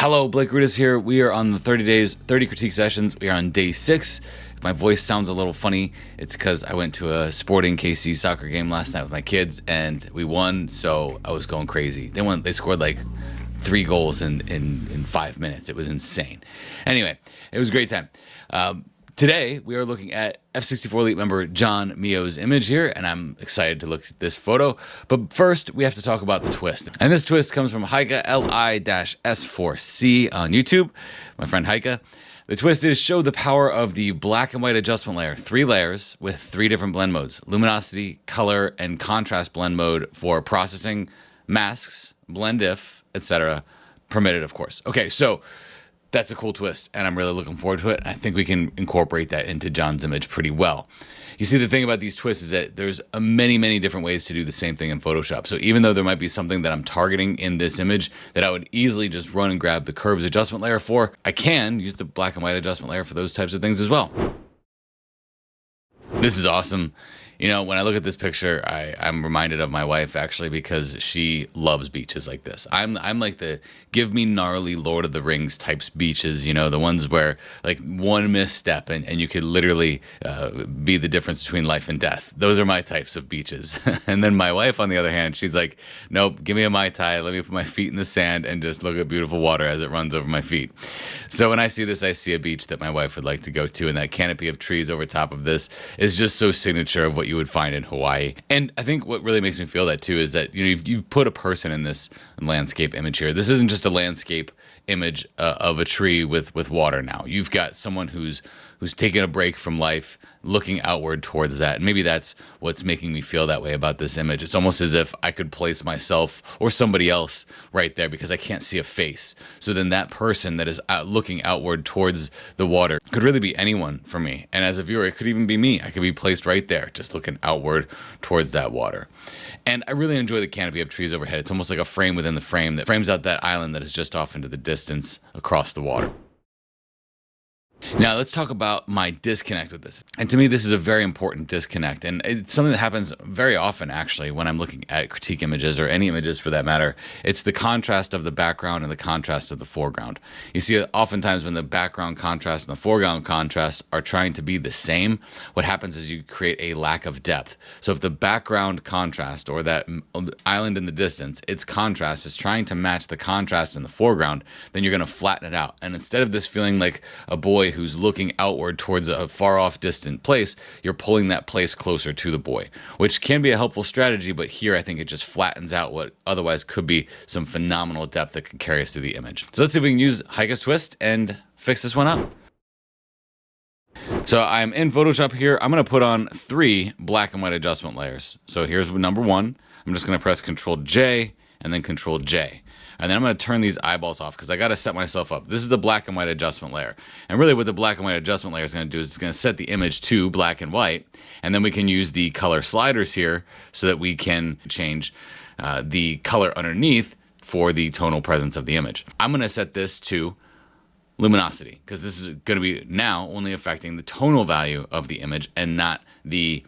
Hello, Blake RHODE here. We are on the 30 days, 30 critique sessions. We are on day 6. If my voice sounds a little funny, it's because I went to a Sporting KC soccer game last night with my kids and we won, so I was going crazy. They scored like 3 goals in 5 minutes. It was insane. Anyway, it was a great time. Today, we are looking at F64 Elite member John Mio's image here, and I'm excited to look at this photo. But first, we have to talk about the twist. And this twist comes from Heike Li-S4C on YouTube, my friend Heike. The twist is show the power of the black and white adjustment layer, 3 layers with 3 different blend modes, luminosity, color, and contrast blend mode for processing, masks, blend if, etc. Permitted, of course. Okay, so that's a cool twist, and I'm really looking forward to it. I think we can incorporate that into John's image pretty well. You see, the thing about these twists is that there's many different ways to do the same thing in Photoshop. So even though there might be something that I'm targeting in this image that I would easily just run and grab the curves adjustment layer for, I can use the black and white adjustment layer for those types of things as well. This is awesome. You know, when I look at this picture, I'm reminded of my wife, actually, because she loves beaches like this. I'm like the give me gnarly Lord of the Rings types beaches, you know, the ones where like one misstep and you could literally be the difference between life and death. Those are my types of beaches. And then my wife, on the other hand, she's like, nope, give me a Mai Tai. Let me put my feet in the sand and just look at beautiful water as it runs over my feet. So when I see this, I see a beach that my wife would like to go to, and that canopy of trees over top of this is just so signature of what you would find in Hawaii. And I think what really makes me feel that too is that, you know, you put a person in this landscape image here. This isn't just a landscape image of a tree with water now. You've got someone who's taking a break from life, looking outward towards that. And maybe that's what's making me feel that way about this image. It's almost as if I could place myself or somebody else right there because I can't see a face. So then that person that is looking outward towards the water could really be anyone for me. And as a viewer, it could even be me. I could be placed right there, just looking outward towards that water. And I really enjoy the canopy of trees overhead. It's almost like a frame within the frame that frames out that island that is just off into the distance across the water. Now let's talk about my disconnect with this. And to me, this is a very important disconnect. And it's something that happens very often, actually, when I'm looking at critique images or any images for that matter. It's the contrast of the background and the contrast of the foreground. You see, oftentimes when the background contrast and the foreground contrast are trying to be the same, what happens is you create a lack of depth. So if the background contrast or that island in the distance, its contrast is trying to match the contrast in the foreground, then you're going to flatten it out. And instead of this feeling like a boy who's looking outward towards a far off distant place, you're pulling that place closer to the boy, which can be a helpful strategy, but here I think it just flattens out what otherwise could be some phenomenal depth that can carry us through the image. So let's see if we can use Heike's twist and fix this one up. So I'm in Photoshop here. I'm going to put on 3 black and white adjustment layers. So here's number 1. I'm just going to press Control J and then Control J. And then I'm going to turn these eyeballs off because I got to set myself up. This is the black and white adjustment layer. And really what the black and white adjustment layer is going to do is it's going to set the image to black and white. And then we can use the color sliders here so that we can change the color underneath for the tonal presence of the image. I'm going to set this to luminosity because this is going to be now only affecting the tonal value of the image and not the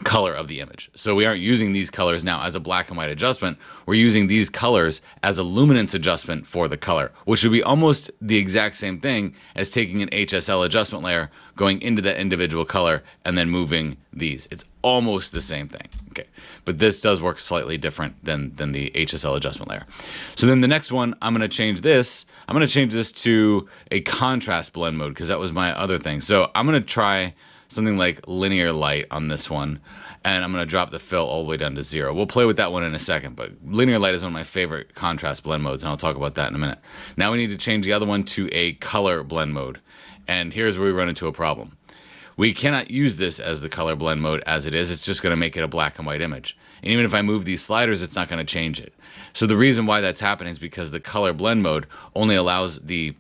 color of the image. So we aren't using these colors now as a black and white adjustment. We're using these colors as a luminance adjustment for the color, which would be almost the exact same thing as taking an HSL adjustment layer, going into that individual color, and then moving these. It's almost the same thing. Okay, but this does work slightly different than the HSL adjustment layer. So then the next one, I'm going to change this. I'm going to change this to a contrast blend mode because that was my other thing. So I'm going to try something like linear light on this one, and I'm going to drop the fill all the way down to 0. We'll play with that one in a second, but linear light is one of my favorite contrast blend modes, and I'll talk about that in a minute. Now we need to change the other one to a color blend mode, and here's where we run into a problem. We cannot use this as the color blend mode as it is. It's just going to make it a black and white image. And even if I move these sliders, it's not going to change it. So the reason why that's happening is because the color blend mode only allows the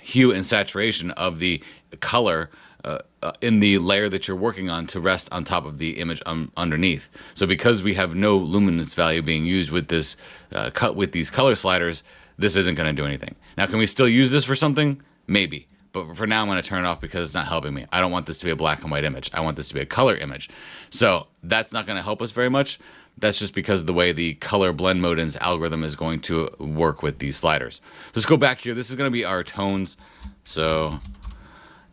hue and saturation of the color in the layer that you're working on to rest on top of the image underneath. So because we have no luminance value being used with this with these color sliders, this isn't going to do anything. Now, can we still use this for something? Maybe. But for now, I'm going to turn it off because it's not helping me. I don't want this to be a black and white image. I want this to be a color image. So that's not going to help us very much. That's just because of the way the color blend mode in this algorithm is going to work with these sliders. Let's go back here. This is going to be our tones. So,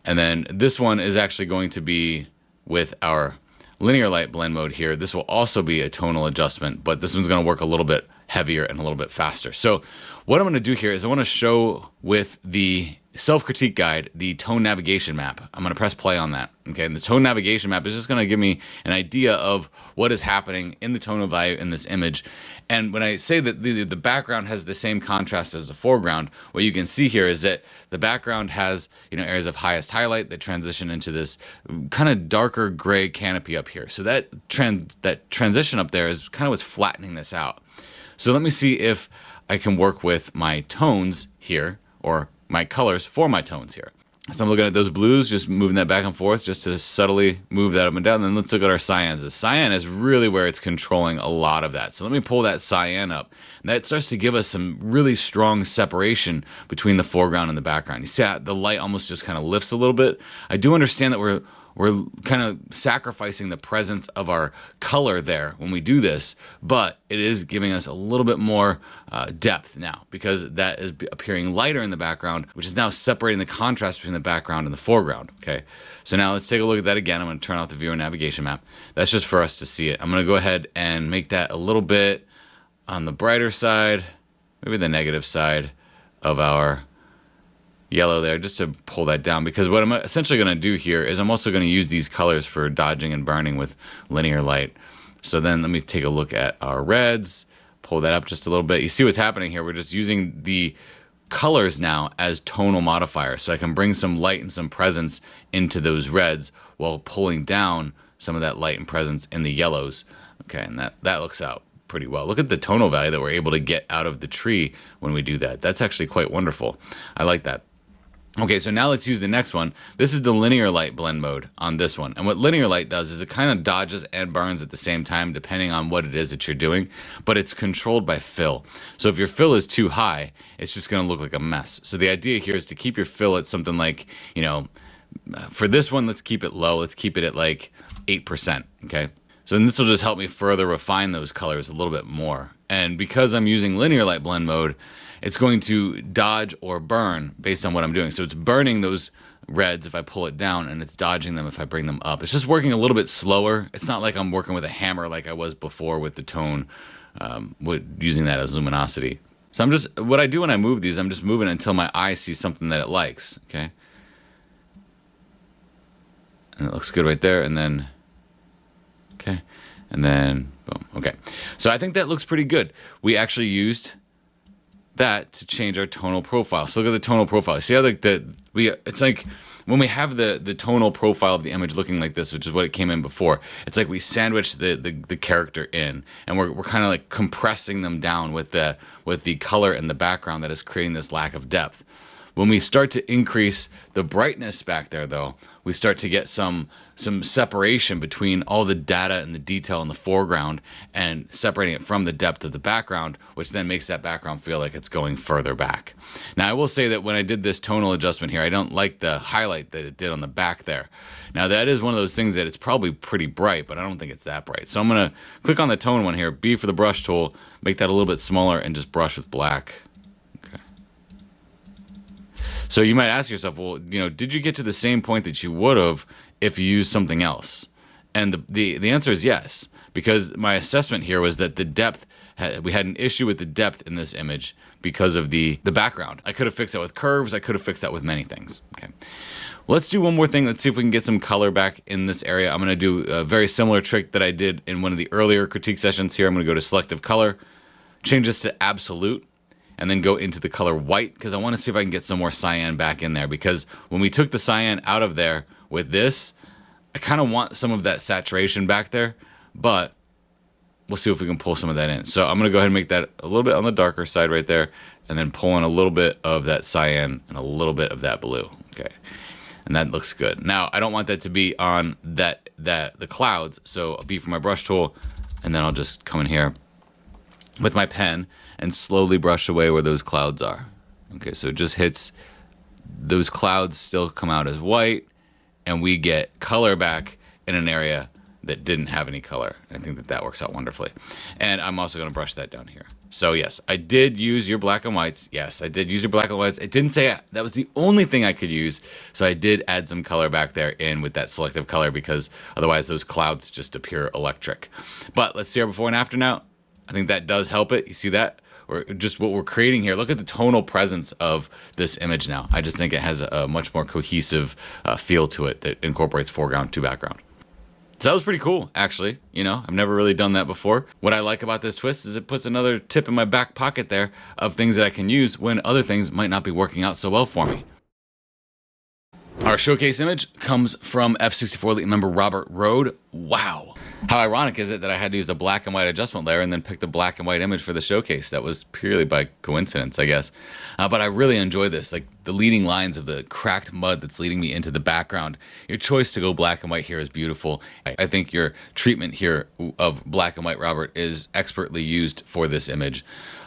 and then this one is actually going to be with our linear light blend mode here. This will also be a tonal adjustment, but this one's going to work a little bit heavier and a little bit faster. So what I'm going to do here is I want to show with the self-critique guide the tone navigation map. I'm going to press play on that. Okay, and the tone navigation map is just going to give me an idea of what is happening in the tonal value in this image. And when I say that the background has the same contrast as the foreground, what you can see here is that the background has, you know, areas of highest highlight that transition into this kind of darker gray canopy up here. So that transition up there is kind of what's flattening this out. So let me see if I can work with my tones here, or my colors for my tones here. So I'm looking at those blues, just moving that back and forth just to subtly move that up and down. Then let's look at our cyans. The cyan is really where it's controlling a lot of that. So let me pull that cyan up. And that starts to give us some really strong separation between the foreground and the background. You see how the light almost just kind of lifts a little bit. I do understand that we're kind of sacrificing the presence of our color there when we do this, but it is giving us a little bit more depth now, because that is appearing lighter in the background, which is now separating the contrast between the background and the foreground. Okay, so now let's take a look at that again. I'm going to turn off the viewer navigation map. That's just for us to see it. I'm going to go ahead and make that a little bit on the brighter side, maybe the negative side of our yellow there, just to pull that down, because what I'm essentially going to do here is I'm also going to use these colors for dodging and burning with linear light. So then let me take a look at our reds, pull that up just a little bit. You see what's happening here? We're just using the colors now as tonal modifiers, so I can bring some light and some presence into those reds while pulling down some of that light and presence in the yellows. Okay, and that looks out pretty well. Look at the tonal value that we're able to get out of the tree when we do that. That's actually quite wonderful. I like that. Okay, so now let's use the next one. This is the linear light blend mode on this one. And what linear light does is it kind of dodges and burns at the same time, depending on what it is that you're doing, but it's controlled by fill. So if your fill is too high, it's just going to look like a mess. So the idea here is to keep your fill at something like, you know, for this one, let's keep it low. Let's keep it at like 8%, okay? So then this will just help me further refine those colors a little bit more. And because I'm using linear light blend mode, it's going to dodge or burn based on what I'm doing. So it's burning those reds if I pull it down, and it's dodging them if I bring them up. It's just working a little bit slower. It's not like I'm working with a hammer like I was before with the tone, using that as luminosity. So what I do when I move these, I'm just moving until my eye sees something that it likes, okay? And it looks good right there, and then, okay, and then, boom, okay. So I think that looks pretty good. We actually used that to change our tonal profile. So look at the tonal profile. See how it's like when we have the tonal profile of the image looking like this, which is what it came in before. It's like we sandwich the character in, and we're kind of like compressing them down with the color in the background that is creating this lack of depth. When we start to increase the brightness back there, though, we start to get some separation between all the data and the detail in the foreground and separating it from the depth of the background, which then makes that background feel like it's going further back. Now, I will say that when I did this tonal adjustment here, I don't like the highlight that it did on the back there. Now, that is one of those things that it's probably pretty bright, but I don't think it's that bright. So I'm going to click on the tone one here, B for the brush tool, make that a little bit smaller, and just brush with black. So you might ask yourself, well, you know, did you get to the same point that you would have if you used something else? And the answer is yes, because my assessment here was that the depth, we had an issue with the depth in this image because of the background. I could have fixed that with curves. I could have fixed that with many things. Okay, let's do one more thing. Let's see if we can get some color back in this area. I'm going to do a very similar trick that I did in one of the earlier critique sessions here. I'm going to go to selective color, change this to absolute, and then go into the color white, because I want to see if I can get some more cyan back in there, because when we took the cyan out of there with this, I kind of want some of that saturation back there, but we'll see if we can pull some of that in. So I'm going to go ahead and make that a little bit on the darker side right there, and then pull in a little bit of that cyan and a little bit of that blue. Okay, and that looks good. Now, I don't want that to be on the clouds, so I'll B for my brush tool, and then I'll just come in here with my pen and slowly brush away where those clouds are. Okay, so it just hits, those clouds still come out as white, and we get color back in an area that didn't have any color. I think that that works out wonderfully. And I'm also going to brush that down here. So yes, I did use your black and whites. Yes, I did use your black and whites. It didn't say that was the only thing I could use. So I did add some color back there in with that selective color, because otherwise those clouds just appear electric. But let's see our before and after now. I think that does help it. You see that? Or just what we're creating here. Look at the tonal presence of this image now. I just think it has a much more cohesive feel to it that incorporates foreground to background. So that was pretty cool, actually. You know, I've never really done that before. What I like about this twist is it puts another tip in my back pocket there of things that I can use when other things might not be working out so well for me. Our showcase image comes from F64 Elite member Robert RHODE. Wow. How ironic is it that I had to use the black and white adjustment layer and then pick the black and white image for the showcase? That was purely by coincidence, I guess. But I really enjoy this, like the leading lines of the cracked mud that's leading me into the background. Your choice to go black and white here is beautiful. I think your treatment here of black and white, Robert, is expertly used for this image.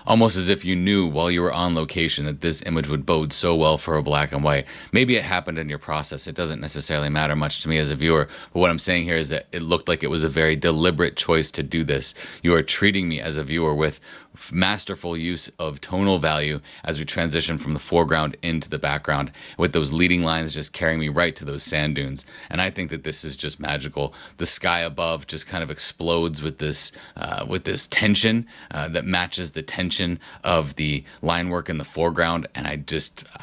Almost as if you knew while you were on location that this image would bode so well for a black and white. Maybe it happened in your process. It doesn't necessarily matter much to me as a viewer. But what I'm saying here is that it looked like it was a very deliberate choice to do this. You are treating me as a viewer with masterful use of tonal value as we transition from the foreground into the background, with those leading lines just carrying me right to those sand dunes. And I think that this is just magical. The sky above just kind of explodes with this tension that matches the tension of the line work in the foreground, and I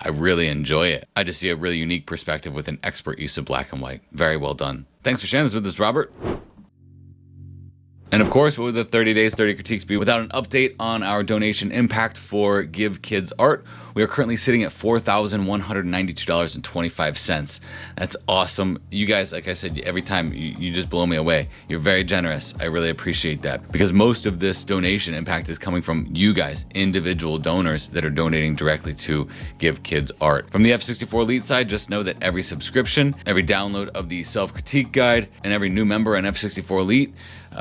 really enjoy it. I just see a really unique perspective with an expert use of black and white. Very well done. Thanks for sharing this with us, Robert. And of course, what would the 30 days, 30 critiques be without an update on our donation impact for Give Kids Art? We are currently sitting at $4,192.25. That's awesome. You guys, like I said, every time you just blow me away. You're very generous. I really appreciate that, because most of this donation impact is coming from you guys, individual donors that are donating directly to Give Kids Art. From the F64 Elite side, just know that every subscription, every download of the self-critique guide, and every new member on F64 Elite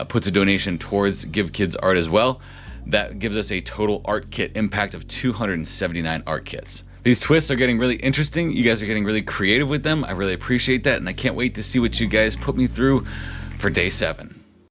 puts a donation towards Give Kids Art as well. That gives us a total art kit impact of 279 art kits. These twists are getting really interesting. You guys are getting really creative with them. I really appreciate that, and I can't wait to see what you guys put me through for day 7.